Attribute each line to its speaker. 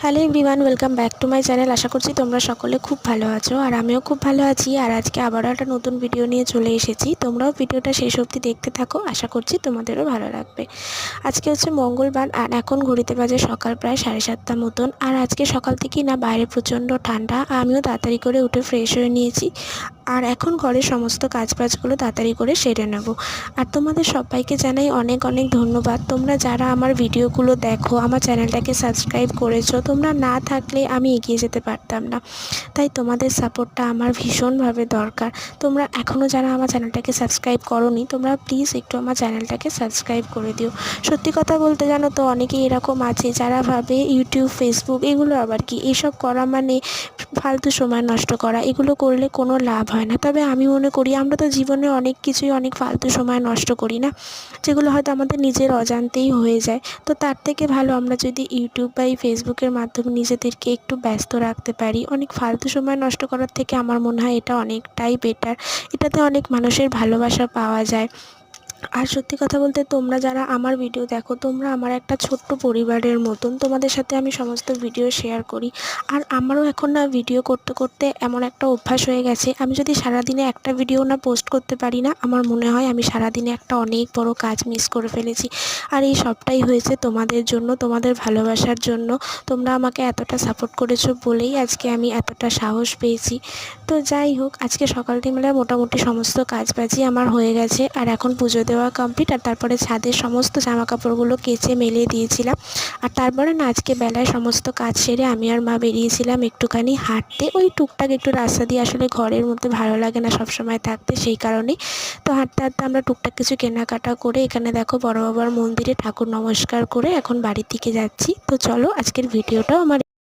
Speaker 1: Hello everyone, welcome back to my channel. আশা করছি তোমরা সকলে খুব ভালো আছো আর আমিও খুব ভালো আছি। আর আজকে আবারও একটা নতুন ভিডিও নিয়ে চলে এসেছি। তোমরাও ভিডিওটা শেষ অবধি দেখতে থাকো, আশা করছি তোমাদেরও ভালো লাগবে। আজকে হচ্ছে মঙ্গলবার আর এখন ঘড়িতে বাজে সকাল প্রায় 7:30 মতন। আর আজকে সকাল থেকেই না বাইরে প্রচণ্ড ঠান্ডা, আমিও তাড়াতাড়ি করে উঠে ফ্রেশ হয়ে নিয়েছি। আর এখন ঘরের সমস্ত কাজবাজগুলো তাড়াতাড়ি করে সেরে নেব। আর তোমাদের সবাইকে জানাই অনেক অনেক ধন্যবাদ। তোমরা যারা আমার ভিডিওগুলো দেখো, আমার চ্যানেলটাকে সাবস্ক্রাইব করেছো, তোমরা না থাকলে আমি এগিয়ে যেতে পারতাম না। তাই তোমাদের সাপোর্টটা আমার ভীষণভাবে দরকার। তোমরা এখনও যারা আমার চ্যানেলটাকে সাবস্ক্রাইব করোনি, তোমরা প্লিজ একটু আমার চ্যানেলটাকে সাবস্ক্রাইব করে দিও। সত্যি কথা বলতে জানো তো, অনেকেই এরকম আছে যারা ভাবে ইউটিউব, ফেসবুক এগুলো আবার কি, এইসব করা মানে ফালতু সময় নষ্ট করা, এগুলো করলে কোনো লাভ হয় না। তবে আমি মনে করি আমরা তো জীবনে অনেক কিছুই অনেক ফালতু সময় নষ্ট করি না, যেগুলো হয়তো আমাদের নিজের অজান্তেই হয়ে যায়। তো তার থেকে ভালো আমরা যদি ইউটিউব বা এই ফেসবুকের মাধ্যমে নিজেদেরকে একটু ব্যস্ত রাখতে পারি, অনেক ফালতু সময় নষ্ট করার থেকে আমার মনে হয় এটা অনেকটাই বেটার। এটাতে অনেক মানুষের ভালোবাসা পাওয়া যায়। আর সত্যি কথা বলতে, তোমরা যারা আমার ভিডিও দেখো, তোমরা আমার একটা ছোট্ট পরিবারের মতন। তোমাদের সাথে আমি সমস্ত ভিডিও শেয়ার করি। আর আমারও এখন না ভিডিও করতে করতে এমন একটা অভ্যাস হয়ে গেছে, আমি যদি সারাদিনে একটা ভিডিও না পোস্ট করতে পারি না, আমার মনে হয় আমি সারাদিনে একটা অনেক বড় কাজ মিস করে ফেলেছি। আর এই সবটাই হয়েছে তোমাদের জন্য, তোমাদের ভালোবাসার জন্য। তোমরা আমাকে এতটা সাপোর্ট করেছো বলেই আজকে আমি এতটা সাহস পেয়েছি। তো যাই হোক, আজকে সকালবেলা মোটামুটি সমস্ত কাজবাজই আমার হয়ে গেছে। আর এখন পুজো দেওয়া কমপ্লিট। আর তারপরে ছাদের সমস্ত জামাকাপড়গুলো কেচে মেলে দিয়েছিলাম। আর তারপরে না আজকে বেলায় সমস্ত কাজ সেরে আমি আর মা বেরিয়েছিলাম একটুখানি হাঁটতে। ওই টুকটাক একটু রাস্তা দিয়ে, আসলে ঘরের মধ্যে ভালো লাগে না সবসময় থাকতে, সেই কারণেই। তো হাঁটতে হাঁটতে আমরা টুকটাক কিছু কেনাকাটা করে এখানে দেখো বড় বাবার মন্দিরে ঠাকুর নমস্কার করে এখন বাড়ির দিকে যাচ্ছি। তো চলো, আজকের ভিডিওটাও আমার